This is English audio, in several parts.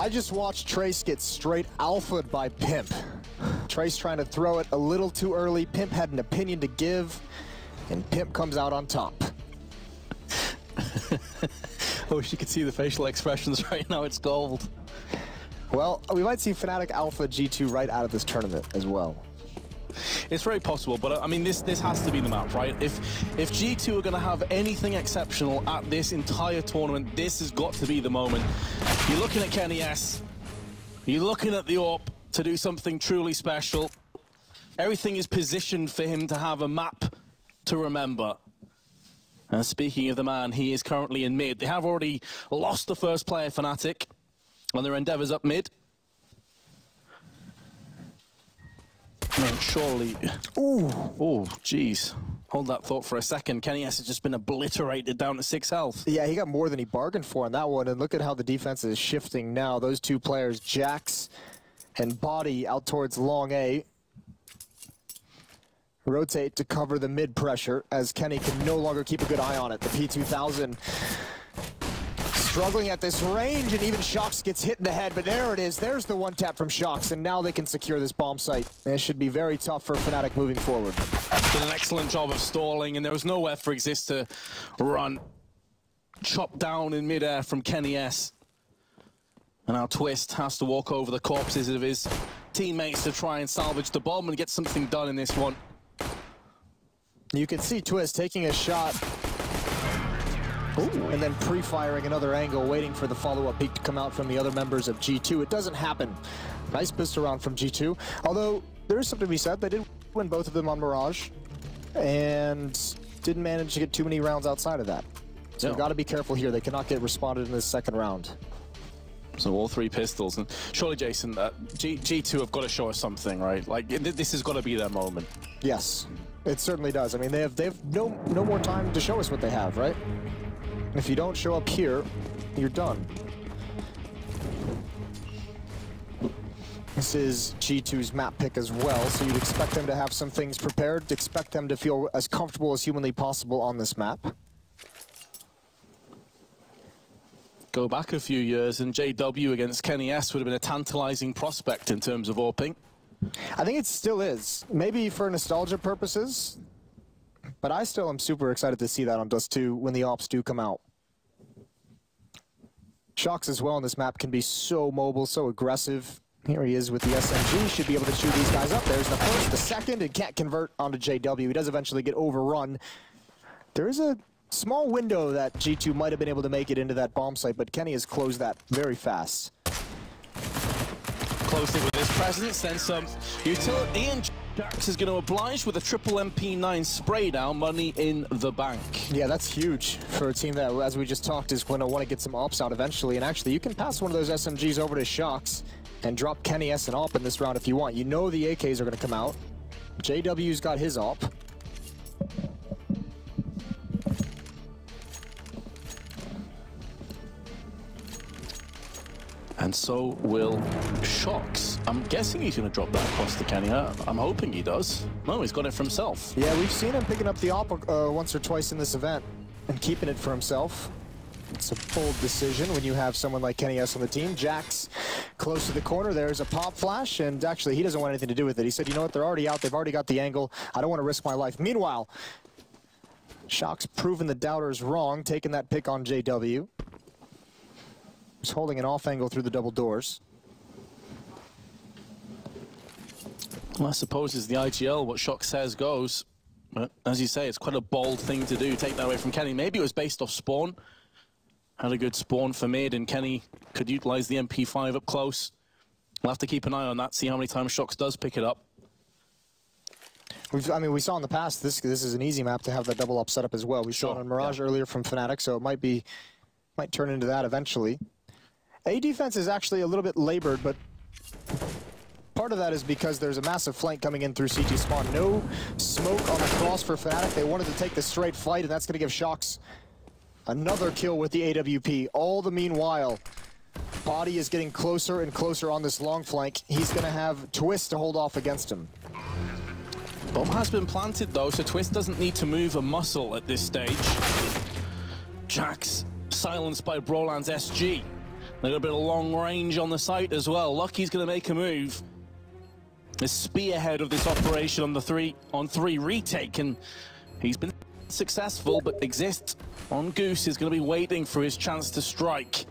I just watched Trace get straight alphaed by Pimp. Trace trying to throw it a little too early. Pimp had an opinion to give, and Pimp comes out on top. I wish you could see the facial expressions right now. It's gold. Well, we might see Fnatic Alpha G2 right out of this tournament as well. It's very possible, but I mean, this has to be the map, right? If G2 are going to have anything exceptional at this entire tournament, this has got to be the moment. You're looking at Kenny S. You're looking at the AWP to do something truly special. Everything is positioned for him to have a map to remember. And speaking of the man, he is currently in mid. They have already lost the first player, Fnatic, on their endeavors up mid. And surely... Ooh, oh, jeez. Hold that thought for a second. Kenny S has just been obliterated down to 6 health. Yeah, he got more than he bargained for on that one, and look at how the defense is shifting now. Those two players, Jax and Body, out towards long A. Rotate to cover the mid pressure as Kenny can no longer keep a good eye on it. The P2000 struggling at this range, and even Shox gets hit in the head, but there it is. There's the one tap from Shox, and now they can secure this bomb site. And it should be very tough for Fnatic moving forward. Did an excellent job of stalling, and there was nowhere for Exist to run. Chopped down in midair from Kenny S. And now Twist has to walk over the corpses of his teammates to try and salvage the bomb and get something done in this one. You can see Twist taking a shot. Ooh. And then pre-firing another angle, waiting for the follow-up peek to come out from the other members of G2. It doesn't happen. Nice pistol round from G2. Although, there is something to be said. They did win both of them on Mirage, and didn't manage to get too many rounds outside of that. So you've got to be careful here. They cannot get responded in this second round. So all 3 pistols. And surely, Jason, G2 have got to show us something, right? Like, this has got to be their moment. Yes, it certainly does. I mean, they have no more time to show us what they have, right? If you don't show up here, you're done. This is G2's map pick as well, so you'd expect them to have some things prepared, expect them to feel as comfortable as humanly possible on this map. Go back a few years, and JW against Kenny S would have been a tantalizing prospect in terms of AWPing. I think it still is. Maybe for nostalgia purposes, but I still am super excited to see that on Dust 2 when the ops do come out. Shox as well on this map can be so mobile, so aggressive. Here he is with the SMG, should be able to chew these guys up. There's the first, the second, and can't convert onto JW. He does eventually get overrun. There is a small window that G2 might have been able to make it into that bomb site, but Kenny has closed that very fast. Close it with his presence, then some utility, and Jax is going to oblige with a triple MP9 spray down, money in the bank. Yeah, that's huge for a team that, as we just talked, is going to want to get some ops out eventually. And actually, you can pass one of those SMGs over to Shox and drop Kenny S and op in this round if you want. You know the AKs are going to come out. JW's got his op. And so will Shox. I'm guessing he's going to drop that across to Kenny. I'm hoping he does. No, he's got it for himself. Yeah, we've seen him picking up the op once or twice in this event and keeping it for himself. It's a bold decision when you have someone like Kenny S on the team. Jax close to the corner. There's a pop flash, and actually he doesn't want anything to do with it. He said, you know what, they're already out. They've already got the angle. I don't want to risk my life. Meanwhile, Shox proving the doubters wrong, taking that pick on JW. He's holding an off angle through the double doors. Well, I suppose it's the IGL. What Shox says goes. But as you say, it's quite a bold thing to do, take that away from Kenny. Maybe it was based off spawn. Had a good spawn for mid, and Kenny could utilize the MP5 up close. We'll have to keep an eye on that, see how many times Shox does pick it up. I mean, we saw in the past, this is an easy map to have that double up setup as well. We saw it on Mirage earlier from Fnatic, so it might turn into that eventually. A defense is actually a little bit labored, but part of that is because there's a massive flank coming in through CT spawn. No smoke on the cross for Fnatic. They wanted to take the straight fight, and that's going to give Shox another kill with the AWP. All the meanwhile, Body is getting closer and closer on this long flank. He's going to have Twist to hold off against him. Bomb has been planted though, so Twist doesn't need to move a muscle at this stage. Jax silenced by Broland's SG. A little bit of long range on the site as well. Lucky's going to make a move. The spearhead of this operation on the 3-on-3 retake, and he's been successful, but Exist on Goose is going to be waiting for his chance to strike.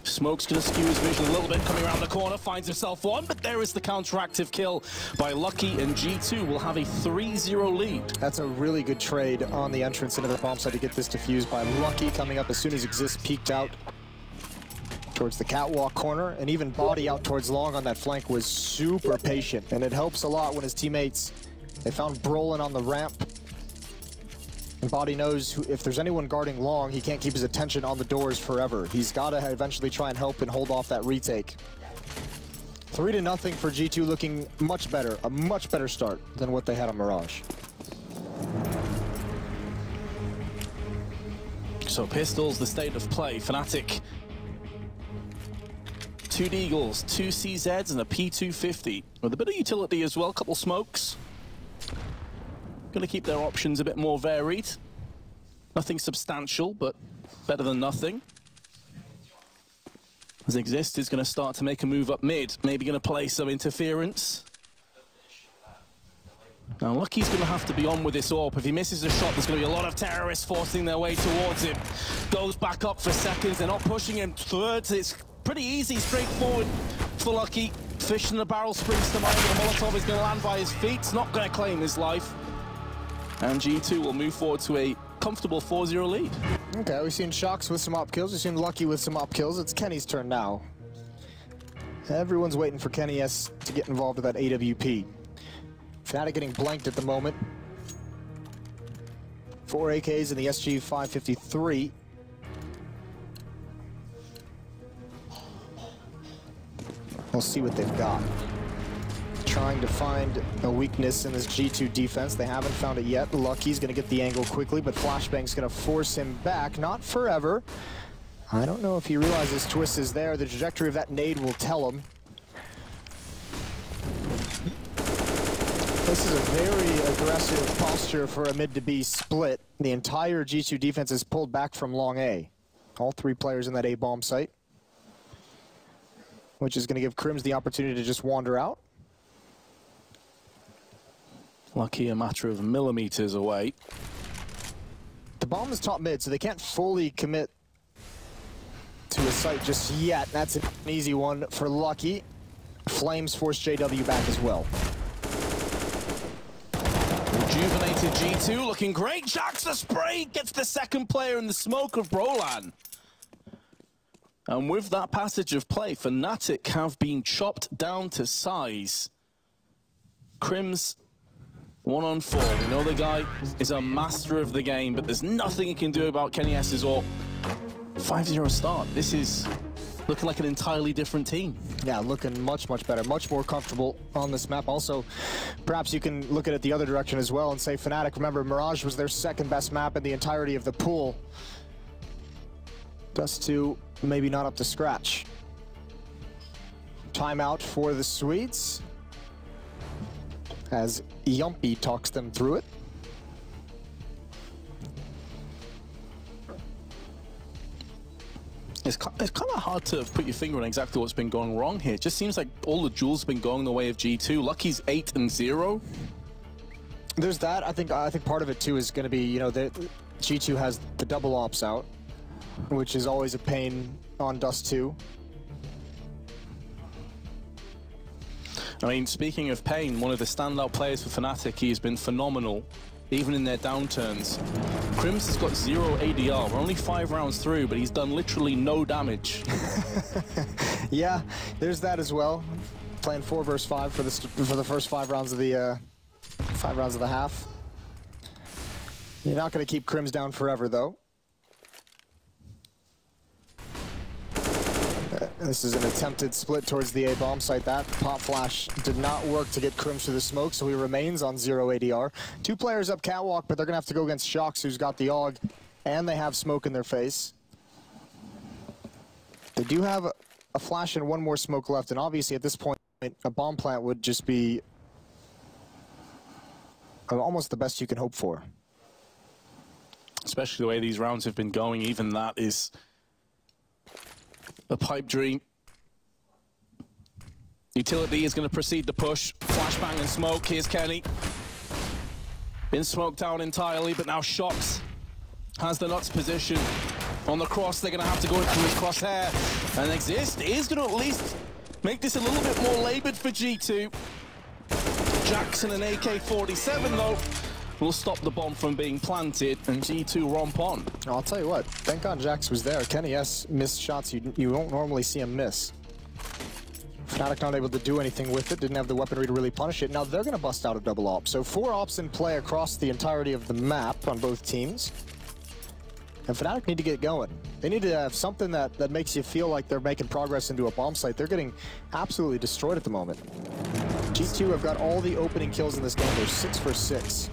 Smoke's going to skew his vision a little bit, coming around the corner, finds himself one, but there is the counteractive kill by Lucky, and G2 will have a 3-0 lead. That's a really good trade on the entrance into the bomb site to get this defused by Lucky, coming up as soon as Exist peeked out towards the catwalk corner, and even Body out towards long on that flank was super patient, and it helps a lot when his teammates, they found Brolin on the ramp, and Body knows if there's anyone guarding long, he can't keep his attention on the doors forever. He's got to eventually try and help and hold off that retake. 3-0 for G2, looking much better, a much better start than what they had on Mirage. So Pistols, the state of play. Fnatic, 2 Deagles, 2 CZs, and a P250. With a bit of utility as well, a couple smokes. Going to keep their options a bit more varied. Nothing substantial, but better than nothing. As Exist is going to start to make a move up mid. Maybe going to play some interference. Now Lucky's going to have to be on with this AWP. If he misses a shot, there's going to be a lot of terrorists forcing their way towards him. Goes back up for seconds. They're not pushing him thirds. It's pretty easy, straightforward for Lucky. Fish in the barrel springs to mind. The Molotov is going to land by his feet. It's not going to claim his life. And G2 will move forward to a comfortable 4-0 lead. Okay, we've seen Shocks with some op kills. We've seen Lucky with some op kills. It's Kenny's turn now. Everyone's waiting for Kenny S to get involved with that AWP. Fnatic getting blanked at the moment. 4 AKs in the SG 553. We'll see what they've got. Trying to find a weakness in this G2 defense. They haven't found it yet. Lucky's going to get the angle quickly, but Flashbang's going to force him back. Not forever. I don't know if he realizes Twist is there. The trajectory of that nade will tell him. This is a very aggressive posture for a mid-to-B split. The entire G2 defense is pulled back from long A. All 3 players in that A bomb site, which is going to give Crims the opportunity to just wander out. Lucky a matter of millimeters away. The bomb is top mid, so they can't fully commit to a site just yet. That's an easy one for Lucky. Flames force JW back as well. Rejuvenated G2 looking great. Jacks the spray, gets the second player in the smoke of Brolan. And with that passage of play, Fnatic have been chopped down to size. Crims 1-on-4. We know the guy is a master of the game, but there's nothing he can do about Kenny S's AWP. 5-0 start. This is looking like an entirely different team. Yeah, looking much, much better, much more comfortable on this map. Also, perhaps you can look at it the other direction as well and say Fnatic, remember, Mirage was their second best map in the entirety of the pool. Dust 2, maybe not up to scratch. Timeout for the Swedes, as Yumpy talks them through it. It's kind of hard to put your finger on exactly what's been going wrong here. It just seems like all the jewels have been going the way of G2. Lucky's 8-0. There's that. I think part of it too is going to be, you know, G2 has the double ops out, which is always a pain on Dust 2. I mean, speaking of pain, one of the standout players for Fnatic, he has been phenomenal, even in their downturns. Crims has got 0 ADR. We're only 5 rounds through, but he's done literally no damage. Yeah, there's that as well. Playing 4 versus 5 for the first 5 rounds of the half. You're not going to keep Crims down forever, though. This is an attempted split towards the A bomb site. That pop flash did not work to get Crims through the smoke, so he remains on 0 ADR. 2 players up catwalk, but they're going to have to go against Shocks, who's got the AUG, and they have smoke in their face. They do have a flash and 1 more smoke left, and obviously at this point, a bomb plant would just be almost the best you can hope for. Especially the way these rounds have been going, even that is a pipe dream. Utility is going to proceed to push. Flashbang and smoke. Here's Kenny. Been smoked down entirely, but now Shox has the nuts position. On the cross, they're going to have to go into his crosshair. And Exist is going to at least make this a little bit more labored for G2. Jackson and AK-47, though, will stop the bomb from being planted, and G2 romp on. I'll tell you what, thank God Jax was there. Kenny S missed shots you won't normally see him miss. Fnatic not able to do anything with it, didn't have the weaponry to really punish it. Now they're going to bust out a double op. So 4 ops in play across the entirety of the map on both teams. And Fnatic need to get going. They need to have something that makes you feel like they're making progress into a bomb site. They're getting absolutely destroyed at the moment. G2 have got all the opening kills in this game. They're 6 for 6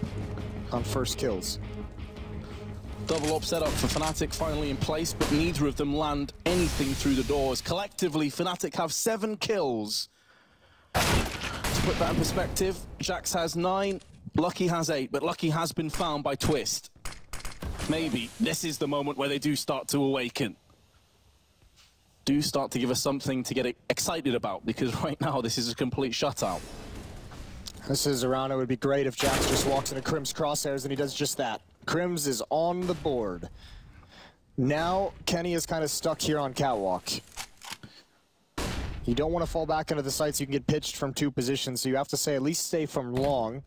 on first kills. Double up setup for Fnatic finally in place, but neither of them land anything through the doors. Collectively, Fnatic have 7 kills. To put that in perspective, Jax has 9, Lucky has 8, but Lucky has been found by Twist. Maybe this is the moment where they do start to awaken. Do start to give us something to get excited about, because right now this is a complete shutout. This is a round it would be great if Jax just walks into Crim's crosshairs and he does just that. Crims is on the board. Now Kenny is kind of stuck here on Catwalk. You don't want to fall back into the sites. You can get pitched from 2 positions, so you have to say at least stay from long.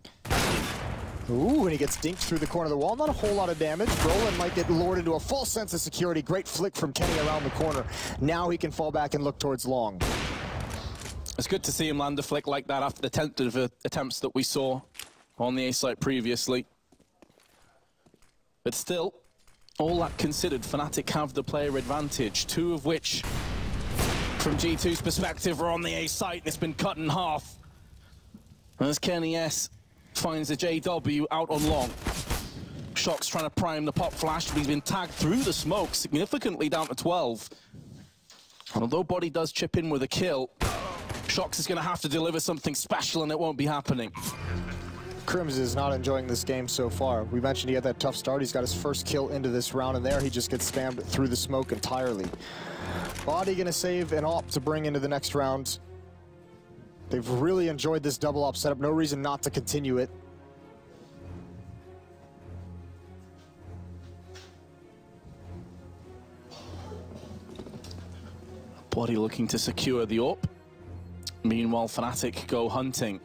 Ooh, and he gets dinked through the corner of the wall. Not a whole lot of damage. Brolin might get lured into a false sense of security. Great flick from Kenny around the corner. Now he can fall back and look towards long. It's good to see him land a flick like that after the tentative attempts that we saw on the A site previously. But still, all that considered, Fnatic have the player advantage, 2 of which, from G2's perspective, are on the A site, and it's been cut in half. As Kenny S finds the JW out on long. Shox trying to prime the pop flash, but he's been tagged through the smoke, significantly down to 12. And although Body does chip in with a kill, Shox is going to have to deliver something special, and it won't be happening. Crims is not enjoying this game so far. We mentioned he had that tough start. He's got his first kill into this round, and there he just gets spammed through the smoke entirely. Body going to save an op to bring into the next round. They've really enjoyed this double op setup. No reason not to continue it. Body looking to secure the op. Meanwhile, Fnatic go hunting.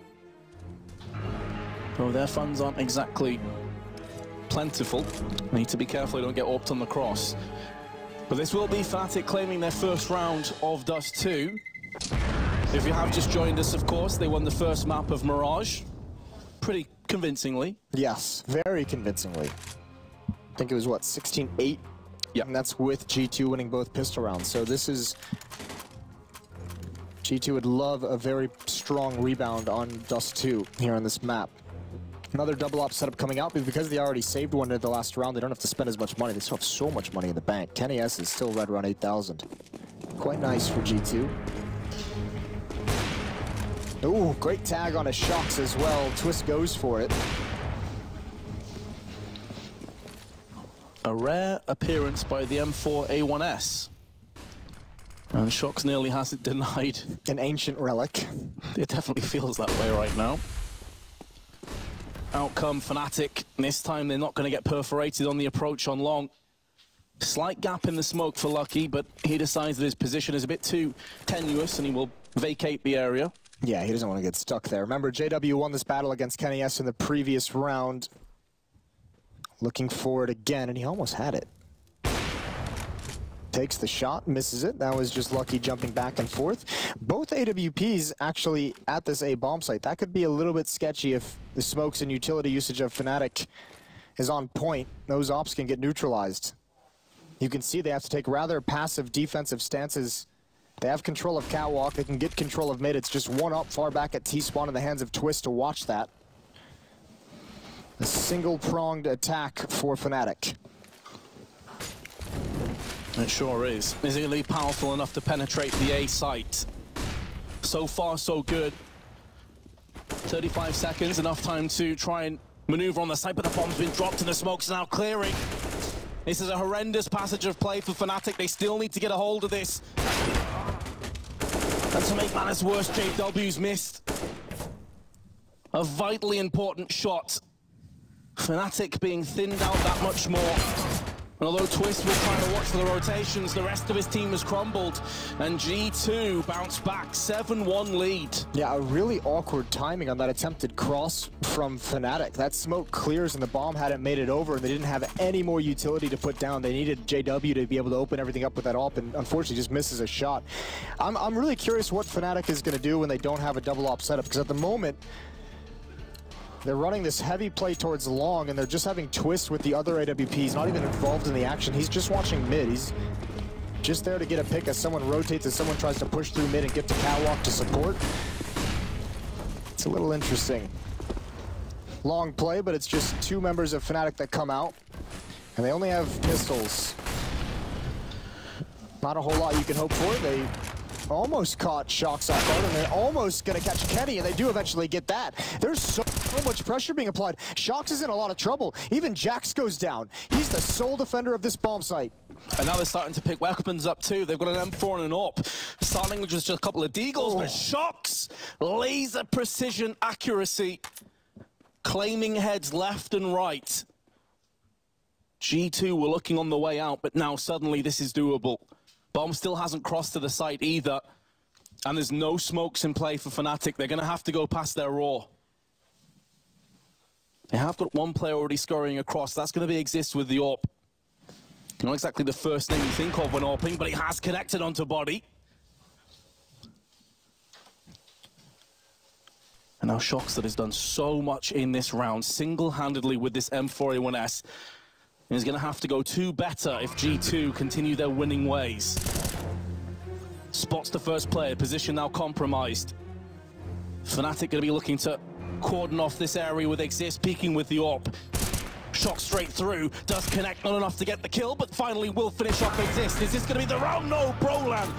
Oh, their funds aren't exactly plentiful. Need to be careful they don't get AWP'd on the cross. But this will be Fnatic claiming their first round of Dust 2. If you have just joined us, of course, they won the first map of Mirage. Pretty convincingly. Yes, very convincingly. I think it was, what, 16-8? Yeah. And that's with G2 winning both pistol rounds. So this is... G2 would love a very strong rebound on Dust 2 here on this map. Another double op setup coming out, but because they already saved one in the last round, they don't have to spend as much money. They still have so much money in the bank. Kenny S is still right around 8,000. Quite nice for G2. Ooh, great tag on a Shox as well. Twist goes for it. A rare appearance by the M4A1S. And Shox nearly has it denied. An ancient relic. It definitely feels that way right now. Outcome Fnatic. This time they're not going to get perforated on the approach on long. Slight gap in the smoke for Lucky, but he decides that his position is a bit too tenuous and he will vacate the area. Yeah, he doesn't want to get stuck there. Remember, JW won this battle against Kenny S in the previous round. Looking for it again, and he almost had it. Takes the shot, misses it. That was just Lucky jumping back and forth. Both AWPs actually at this A bomb site. That could be a little bit sketchy if the smokes and utility usage of Fnatic is on point. Those ops can get neutralized. You can see they have to take rather passive defensive stances. They have control of Catwalk. They can get control of mid. It's just one up far back at T-spawn in the hands of Twist to watch that. A single-pronged attack for Fnatic. It sure is. Is it really powerful enough to penetrate the A site? So far, so good. 35 seconds, enough time to try and maneuver on the site, but the bomb's been dropped and the smoke's now clearing. This is a horrendous passage of play for Fnatic. They still need to get a hold of this. And to make matters worse, JW's missed a vitally important shot. Fnatic being thinned out that much more. And although Twist was trying to watch for the rotations, the rest of his team has crumbled. And G2 bounced back, 7-1 lead. Yeah, a really awkward timing on that attempted cross from Fnatic. That smoke clears and the bomb hadn't made it over, and they didn't have any more utility to put down. They needed JW to be able to open everything up with that AWP, and unfortunately just misses a shot. I'm really curious what Fnatic is going to do when they don't have a double AWP setup, because at the moment, they're running this heavy play towards long, and they're just having Twist with the other AWP. He's not even involved in the action. He's just watching mid. He's just there to get a pick as someone rotates, as someone tries to push through mid and get to catwalk to support. It's a little interesting. Long play, but it's just two members of Fnatic that come out, and they only have pistols. Not a whole lot you can hope for. They almost caught Shox off guard, and they're almost going to catch Kenny, and they do eventually get that. There's so much pressure being applied. Shox is in a lot of trouble. Even Jax goes down. He's the sole defender of this bomb site. And now they're starting to pick weapons up too. They've got an M4 and an AWP. Starting with just a couple of deagles, but Shox, laser precision accuracy, claiming heads left and right. G2 were looking on the way out, but now suddenly this is doable. Bomb still hasn't crossed to the site either, and there's no smokes in play for Fnatic. They're going to have to go past their raw. They have got one player already scurrying across. That's going to be Exist with the AWP. Not exactly the first thing you think of when AWPing, but he has connected onto body. And now Shox, that has done so much in this round, single-handedly with this M4A1S, is going to have to go two better if G2 continue their winning ways. Spots the first player, position now compromised. Fnatic going to be looking to cordon off this area with Exist, peeking with the AWP. Shot straight through, does connect, not enough to get the kill, but finally will finish off Exist. Is this going to be the round? No, Brolan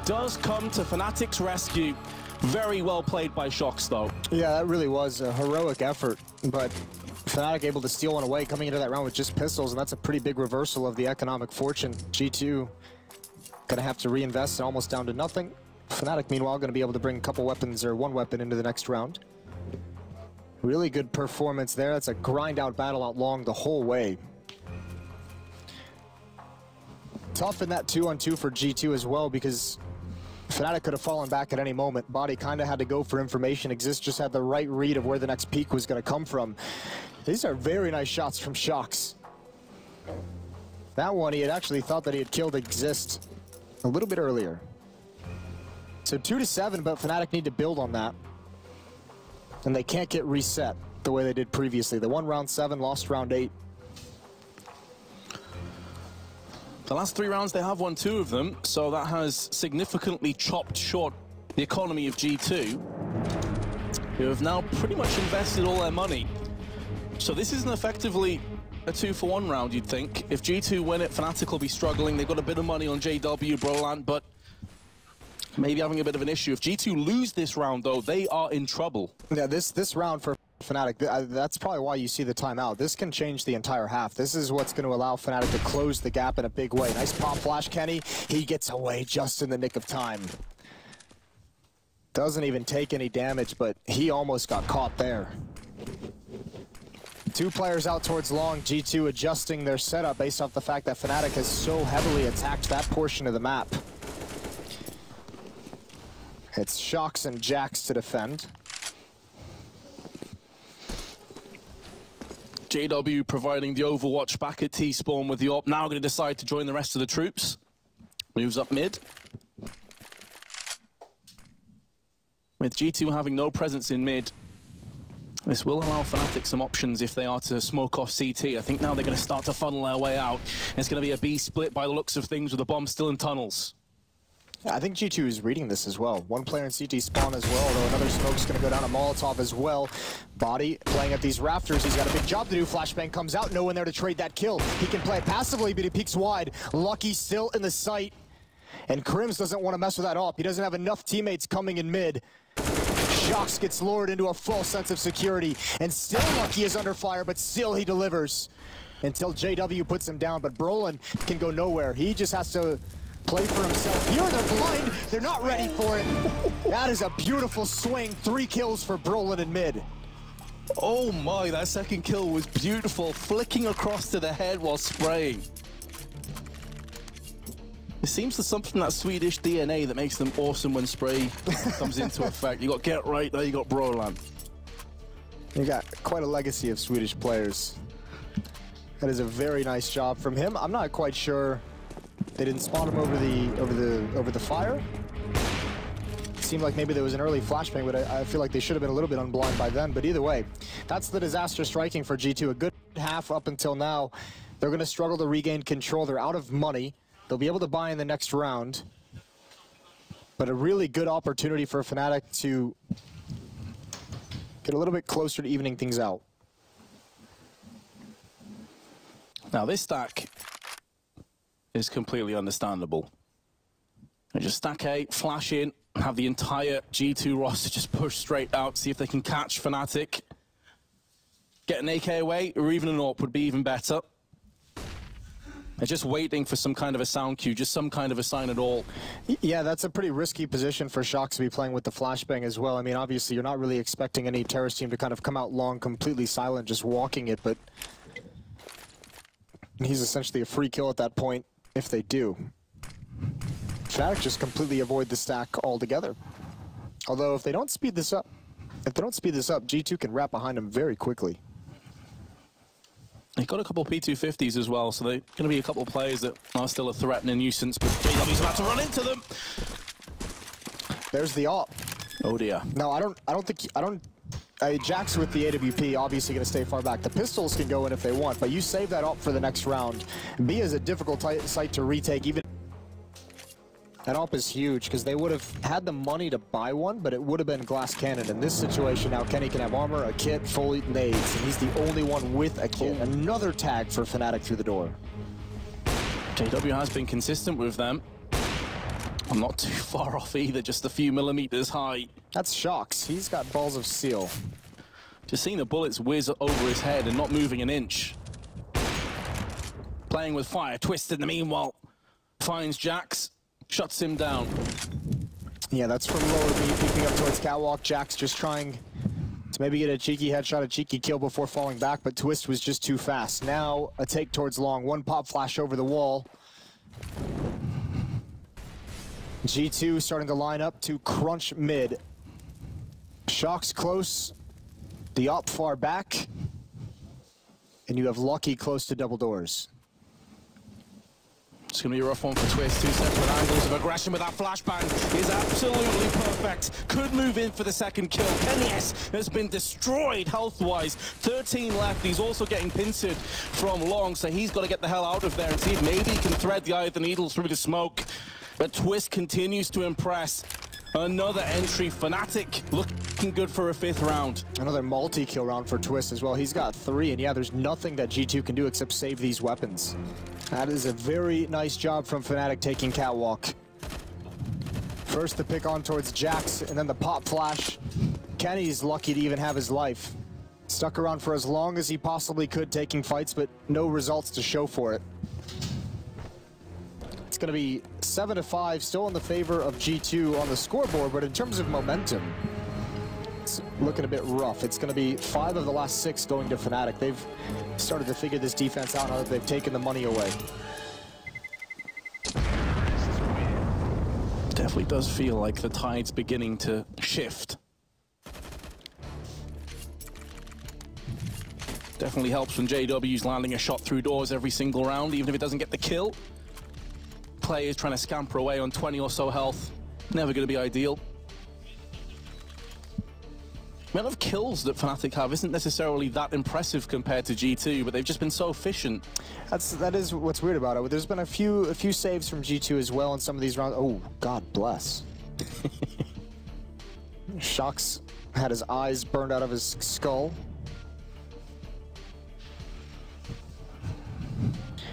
does come to Fnatic's rescue. Very well played by Shox, though. Yeah, that really was a heroic effort, but Fnatic able to steal one away, coming into that round with just pistols, and that's a pretty big reversal of the economic fortune. G2 gonna have to reinvest and almost down to nothing. Fnatic, meanwhile, gonna be able to bring a couple weapons, or one weapon, into the next round. Really good performance there. That's a grind-out battle out long the whole way. Tough in that 2-on-2 for G2 as well, because Fnatic could have fallen back at any moment. Body kind of had to go for information. Exist just had the right read of where the next peak was going to come from. These are very nice shots from Shox. That one, he had actually thought that he had killed Exist a little bit earlier. So 2-7, but Fnatic need to build on that. And they can't get reset the way they did previously. They won round 7, lost round 8. The last 3 rounds, they have won 2 of them, so that has significantly chopped short the economy of G2, who have now pretty much invested all their money. So this isn't effectively a 2-for-1 round, you'd think. If G2 win it, Fnatic will be struggling. They've got a bit of money on JW, Brolan, but maybe having a bit of an issue. If G2 lose this round, though, they are in trouble. Yeah, this round for Fnatic, that's probably why you see the timeout. This can change the entire half. This is what's going to allow Fnatic to close the gap in a big way. Nice pop flash, Kenny. He gets away just in the nick of time. Doesn't even take any damage, but he almost got caught there. 2 players out towards long. G2 adjusting their setup based off the fact that Fnatic has so heavily attacked that portion of the map. It's Shox and Jax to defend. JW providing the overwatch back at T-spawn with the AWP. Now going to decide to join the rest of the troops. Moves up mid. With G2 having no presence in mid, this will allow Fnatic some options if they are to smoke off CT. I think now they're going to start to funnel their way out. It's going to be a B split by the looks of things with the bomb still in tunnels. I think G2 is reading this as well. One player in CT spawn as well, though another smoke's going to go down a Molotov as well. Body playing at these rafters. He's got a big job to do. Flashbang comes out. No one there to trade that kill. He can play it passively, but he peeks wide. Lucky still in the sight. And Crims doesn't want to mess with that AWP. He doesn't have enough teammates coming in mid. Shox gets lured into a false sense of security. And still Lucky is under fire, but still he delivers. Until JW puts him down. But Brolan can go nowhere. He just has to play for himself. Here they're blind. They're not ready for it. That is a beautiful swing. 3 kills for Brolin in mid. Oh my, that second kill was beautiful. Flicking across to the head while spraying. It seems there's something in that Swedish DNA that makes them awesome when spray comes into effect. You got Get Right, there you got Broland. You got quite a legacy of Swedish players. That is a very nice job from him. I'm not quite sure they didn't spawn him over the fire. It seemed like maybe there was an early flashbang, but I feel like they should have been a little bit unblind by then. But either way, that's the disaster striking for G2. A good half up until now. They're going to struggle to regain control. They're out of money. They'll be able to buy in the next round. But a really good opportunity for Fnatic to get a little bit closer to evening things out. Now this stack is completely understandable. They just stack A, flash in, have the entire G2 roster just push straight out, see if they can catch Fnatic. Get an AK away, or even an AWP would be even better. They're just waiting for some kind of a sound cue, just some kind of a sign at all. Yeah, that's a pretty risky position for Shox to be playing with the flashbang as well. I mean, obviously, you're not really expecting any terrorist team to kind of come out long, completely silent, just walking it, but he's essentially a free kill at that point if they do. Fnatic just completely avoid the stack altogether. Although if they don't speed this up, G2 can wrap behind them very quickly. They've got a couple P250s as well, so they're going to be a couple of players that are still a threat and a nuisance, but JW's about to run into them. There's the AWP. Oh dear. No, I don't think Jax with the AWP obviously going to stay far back. The pistols can go in if they want, but you save that AWP for the next round. B is a difficult site to retake. Even that AWP is huge because they would have had the money to buy one, but it would have been glass cannon. In this situation now, Kenny can have armor, a kit, full nades, and he's the only one with a kit. Another tag for Fnatic through the door. JW has been consistent with them. I'm not too far off either, just a few millimeters high. That's Shox. He's got balls of steel. Just seeing the bullets whiz over his head and not moving an inch. Playing with fire, Twist in the meanwhile finds Jax, shuts him down. Yeah, that's from lower B, peeking up towards Catwalk. Jax just trying to maybe get a cheeky headshot, a cheeky kill before falling back, but Twist was just too fast. Now a take towards long, one pop flash over the wall. G2 starting to line up to crunch mid. Shox close, the AWP far back, and you have Lucky close to double doors. It's going to be a rough one for Twist. 2 separate angles of aggression, but that flashbang is absolutely perfect. Could move in for the second kill. NES has been destroyed health-wise. 13 left. He's also getting pincered from long, so he's got to get the hell out of there and see if maybe he can thread the eye of the needle through the smoke. But Twist continues to impress. Another entry. Fnatic looking good for a 5th round. Another multi-kill round for Twist as well. He's got 3, and yeah, there's nothing that G2 can do except save these weapons. That is a very nice job from Fnatic taking Catwalk. First the pick on towards Jax, and then the pop flash. Kenny's lucky to even have his life. Stuck around for as long as he possibly could, taking fights, but no results to show for it. It's going to be 7-5, still in the favor of G2 on the scoreboard, but in terms of momentum, it's looking a bit rough. It's going to be 5 of the last 6 going to Fnatic. They've started to figure this defense out now that they've taken the money away. Definitely does feel like the tide's beginning to shift. Definitely helps when JW's landing a shot through doors every single round, even if it doesn't get the kill. Players trying to scamper away on 20 or so health. Never going to be ideal. The amount of kills that Fnatic have isn't necessarily that impressive compared to G2, but they've just been so efficient. That is what's weird about it. There's been a few saves from G2 as well in some of these rounds. Oh, God bless. Shox had his eyes burned out of his skull.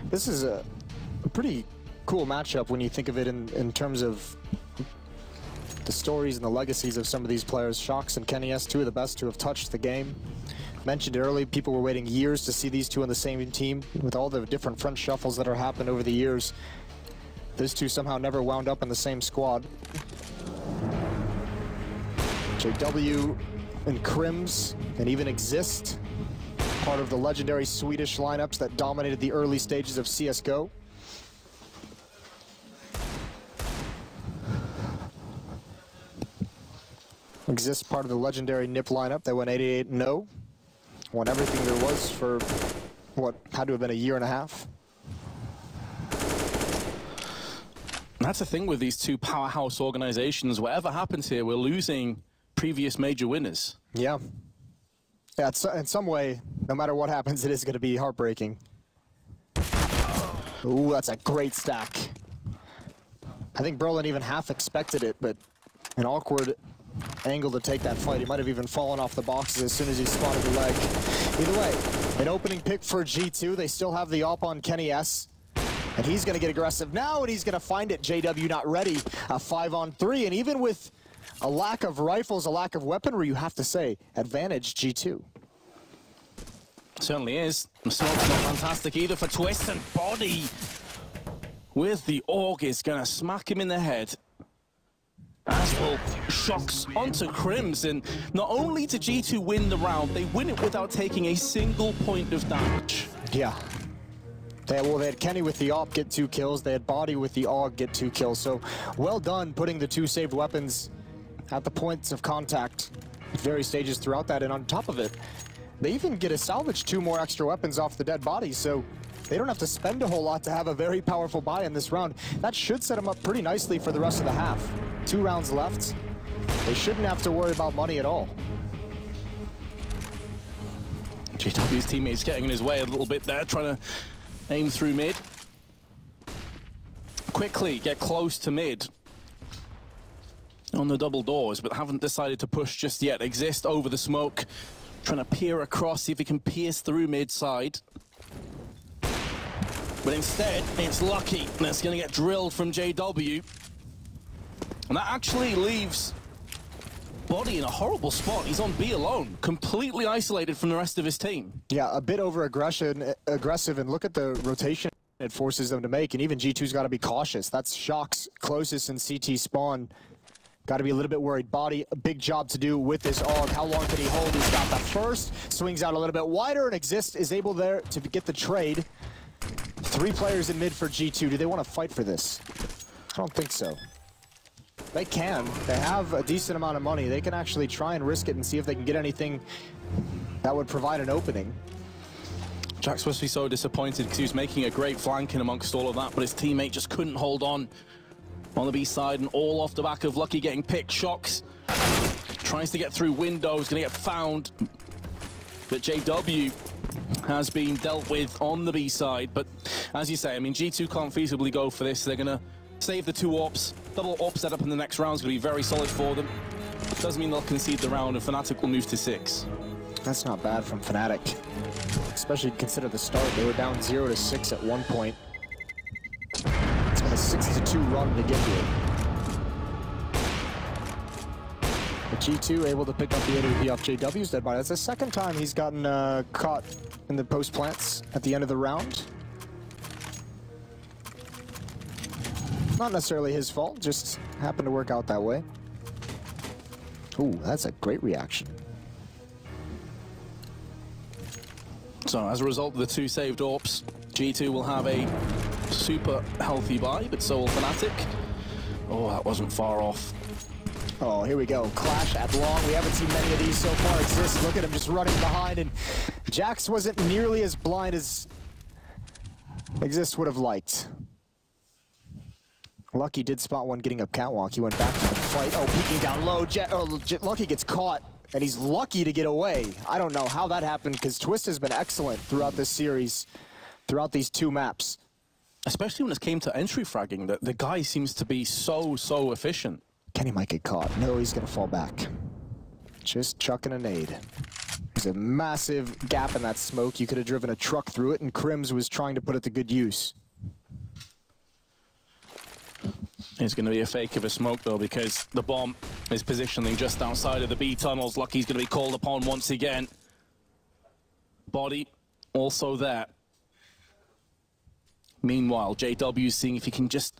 This is a pretty cool matchup when you think of it in terms of the stories and the legacies of some of these players. Shox and Kenny S, 2 of the best to have touched the game. Mentioned early, people were waiting years to see these two on the same team. With all the different front shuffles that are happened over the years, Those two somehow never wound up in the same squad. JW and Crims can even exist. Part of the legendary Swedish lineups that dominated the early stages of CSGO. Exists part of the legendary NIP lineup that went 88-0. Won everything there was for what had to have been a year and a half. That's the thing with these two powerhouse organizations. Whatever happens here, we're losing previous major winners. Yeah. Yeah, in some way, no matter what happens, it is going to be heartbreaking. Ooh, that's a great stack. I think Berlin even half expected it, but an awkward angle to take that fight. He might have even fallen off the boxes as soon as he spotted the leg. Either way, an opening pick for G2. They still have the op on Kenny S. And he's going to get aggressive now, and he's going to find it. JW not ready. A 5-on-3, and even with a lack of rifles, a lack of weaponry, you have to say, advantage G2. Certainly is. The smoke's not fantastic either for Twist, and Body with the AUG is going to smack him in the head. As well, shocks onto Crims, and not only did G2 win the round, they win it without taking a single point of damage. Yeah. They had Kenny with the op get 2 kills. They had Body with the AUG get 2 kills. So well done putting the 2 saved weapons at the points of contact at various stages throughout that. And on top of it, they even get to salvage 2 more extra weapons off the dead bodies. So they don't have to spend a whole lot to have a very powerful buy in this round. That should set them up pretty nicely for the rest of the half. 2 rounds left. They shouldn't have to worry about money at all. GW's teammates getting in his way a little bit there, trying to aim through mid. Quickly get close to mid on the double doors, but haven't decided to push just yet. Exist over the smoke, trying to peer across, see if he can pierce through mid side. But instead, it's Lucky that's going to get drilled from JW. And that actually leaves Body in a horrible spot. He's on B alone, completely isolated from the rest of his team. Yeah, a bit aggressive, and look at the rotation it forces them to make, and even G2's got to be cautious. That's Shock's closest in CT spawn. Got to be a little bit worried. Body, a big job to do with this AUG. How long can he hold? He's got the first, swings out a little bit wider, and Exist is able there to get the trade. 3 players in mid for G2. Do they want to fight for this? I don't think so. They can. They have a decent amount of money. They can actually try and risk it and see if they can get anything that would provide an opening. Jack's supposed to be so disappointed because he was making a great flanking amongst all of that, but his teammate just couldn't hold on the B side, and all off the back of Lucky getting picked. Shocks tries to get through windows, gonna get found. But JW has been dealt with on the B side. But as you say, I mean, G2 can't feasibly go for this. They're gonna save the 2 AWPs. Double AWP setup in the next round is going to be very solid for them. Doesn't mean they'll concede the round, and Fnatic will move to 6. That's not bad from Fnatic. Especially consider the start. They were down 0-6 at one point. It's been a 6-2 run to get here. But G2 able to pick up the AWP off JW's dead body. That's the second time he's gotten caught in the post plants at the end of the round. Not necessarily his fault, just happened to work out that way. Ooh, that's a great reaction. So as a result of the 2 saved AWPs, G2 will have a super healthy buy, but so will Fnatic. Oh, that wasn't far off. Oh, here we go. Clash at long. We haven't seen many of these so far. Exist. Look at him just running behind, and Jax wasn't nearly as blind as Exist would have liked. Lucky did spot one getting up catwalk. He went back to the fight. Oh, peeking down low. Lucky gets caught, and he's lucky to get away. I don't know how that happened, because Twist has been excellent throughout this series, throughout these 2 maps. Especially when it came to entry fragging, the guy seems to be so efficient. Kenny might get caught. No, he's going to fall back. Just chucking a nade. There's a massive gap in that smoke. You could have driven a truck through it, and Crims was trying to put it to good use. It's going to be a fake of a smoke, though, because the bomb is positioning just outside of the B tunnels. Lucky's going to be called upon once again. Body also there. Meanwhile, JW seeing if he can just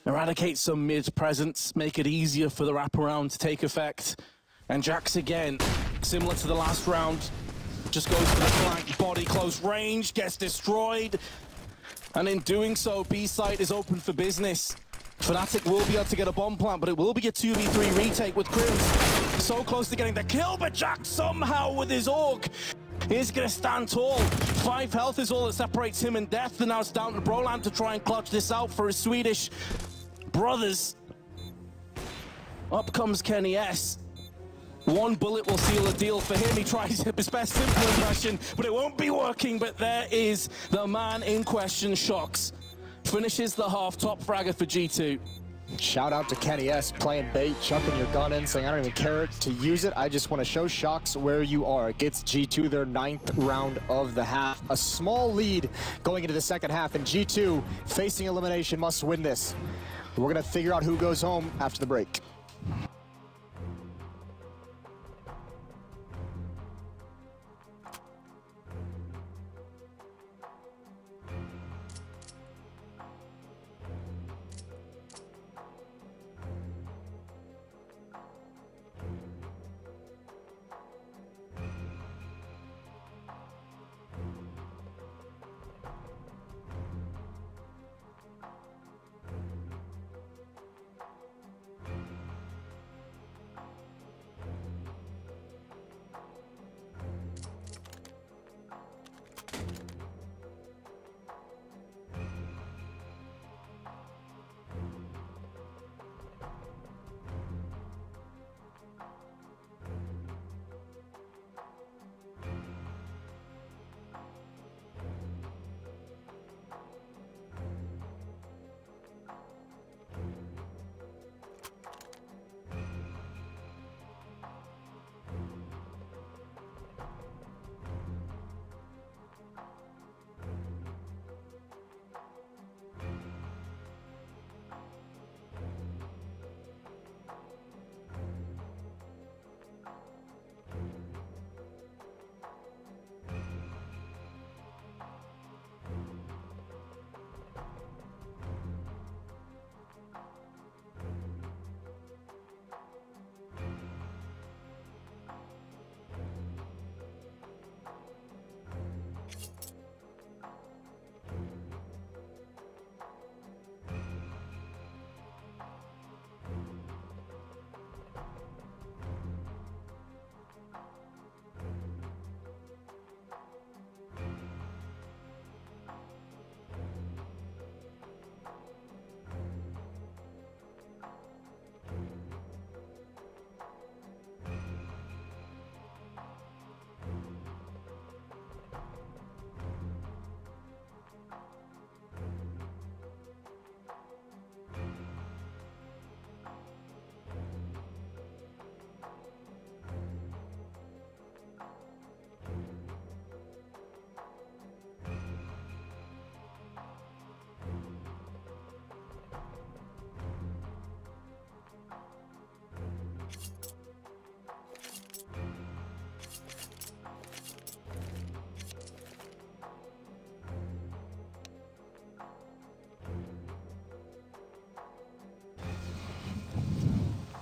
eradicate some mid presence, make it easier for the wraparound to take effect. And Jax again, similar to the last round, just goes for the flank, body close range, gets destroyed. And in doing so, B-side is open for business. Fnatic will be able to get a bomb plant, but it will be a 2v3 retake with Crims. So close to getting the kill, but Jax somehow with his AUG is going to stand tall. 5 health is all that separates him and Death, and now it's down to Broland to try and clutch this out for his Swedish brothers. Up comes Kenny S. One bullet will seal the deal for him. He tries his best simple impression, but it won't be working. But there is the man in question, Shox. Finishes the half, top fragger for G2. Shout out to Kenny S, playing bait, chucking your gun in, saying I don't even care to use it. I just want to show Shox where you are. It gets G2 their 9th round of the half. A small lead going into the second half, and G2 facing elimination must win this. We're going to figure out who goes home after the break.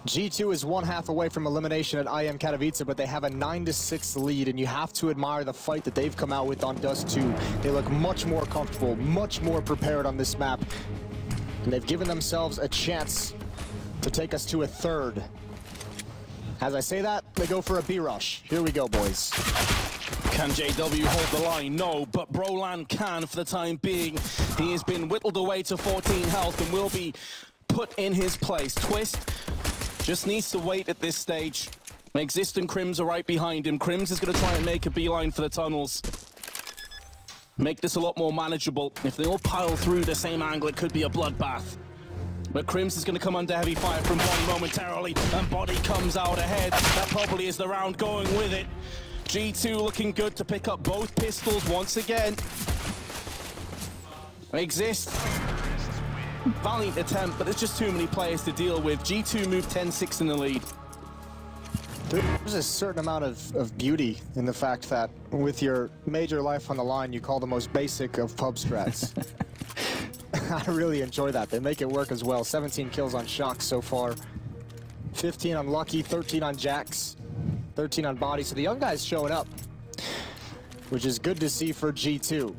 G2 is 1/2 away from elimination at IEM Katowice, but they have a 9-6 lead, and you have to admire the fight that they've come out with on Dust 2. They look much more comfortable, much more prepared on this map, and they've given themselves a chance to take us to a third. As I say that, they go for a B-rush. Here we go, boys. Can JW hold the line? No, but Broland can for the time being. He has been whittled away to 14 health and will be put in his place. Twist just needs to wait at this stage. Exist and Crims are right behind him. Crims is going to try and make a beeline for the tunnels. Make this a lot more manageable. If they all pile through the same angle, it could be a bloodbath. But Crims is going to come under heavy fire from Body momentarily, and Body comes out ahead. That probably is the round going with it. G2 looking good to pick up both pistols once again. Exist. Valiant attempt, but there's just too many players to deal with. G2 moved 10-6 in the lead. There's a certain amount of beauty in the fact that with your major life on the line, you call the most basic of pub strats. I really enjoy that. They make it work as well. 17 kills on Shock so far. 15 on Lucky, 13 on Jax, 13 on Body. So the young guys showing up, which is good to see for G2.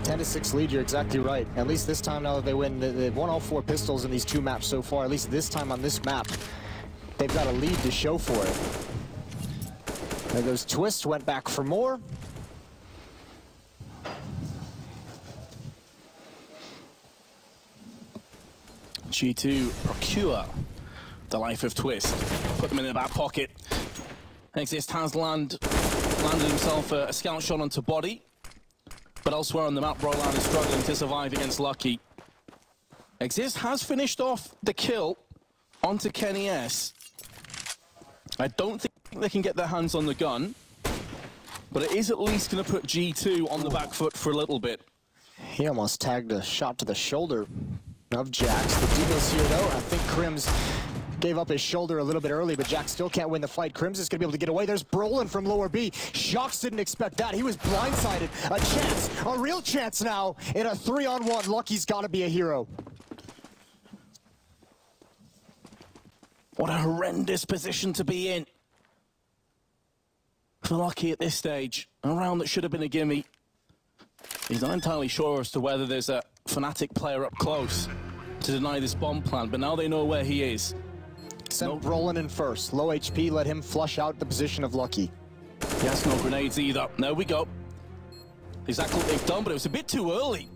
10-6 lead, you're exactly right. At least this time, now that they win, they've won all 4 pistols in these 2 maps so far. At least this time on this map, they've got a lead to show for it. There goes Twist, went back for more. G2 procure the life of Twist. Put them in the back pocket. Exist has landed himself a scout shot onto Body. But elsewhere on the map, Brolan is struggling to survive against Lucky. Exist has finished off the kill onto Kenny S. I don't think they can get their hands on the gun, but it is at least going to put G2 on the back foot for a little bit. He almost tagged a shot to the shoulder of Jax. The deal's here, though. I think Crims gave up his shoulder a little bit early, but Jax still can't win the fight. Crims is going to be able to get away. There's Brolin from lower B. Shocks didn't expect that. He was blindsided. A chance, a real chance now in a 3-on-1. Lucky's got to be a hero. What a horrendous position to be in for Lucky at this stage. A round that should have been a gimme. He's not entirely sure as to whether there's a Fnatic player up close to deny this bomb plant, but now they know where he is. Sent Brolin in first. Low HP, let him flush out the position of Lucky. Yes, no grenades either. There we go. Exactly what they've done, but it was a bit too early.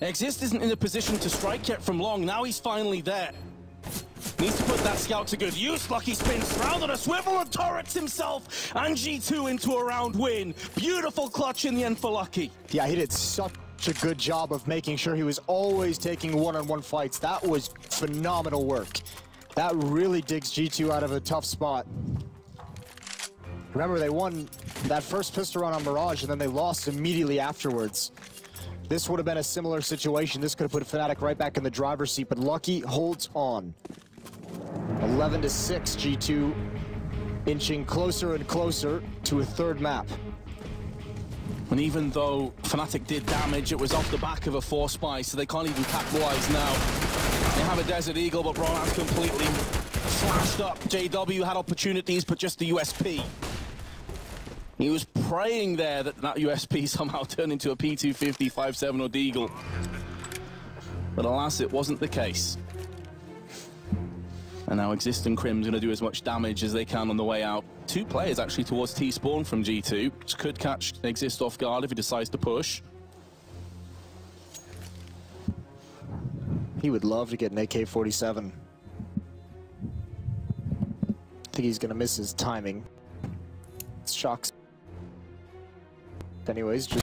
Exist isn't in a position to strike yet from long. Now he's finally there. Needs to put that scout to good use. Lucky spins round on a swivel and turrets himself. And G2 into a round win. Beautiful clutch in the end for Lucky. Yeah, he did such a good job of making sure he was always taking one-on-one fights. That was phenomenal work. That really digs G2 out of a tough spot. Remember, they won that first pistol round on Mirage, and then they lost immediately afterwards. This would have been a similar situation. This could have put Fnatic right back in the driver's seat, but Lucky holds on. 11-6, G2 inching closer and closer to a third map. And even though Fnatic did damage, it was off the back of a 4-spy, so they can't even capitalize now. They have a Desert Eagle, but Brolan's completely flashed up. JW had opportunities, but just the USP. He was praying there that that USP somehow turned into a P250, 5.7 or Deagle. But alas, it wasn't the case. And now Exist and Crim's going to do as much damage as they can on the way out. 2 players actually towards T-spawn from G2, which could catch Exist off guard if he decides to push. He would love to get an AK-47. I think he's going to miss his timing. Shocks. Anyways, just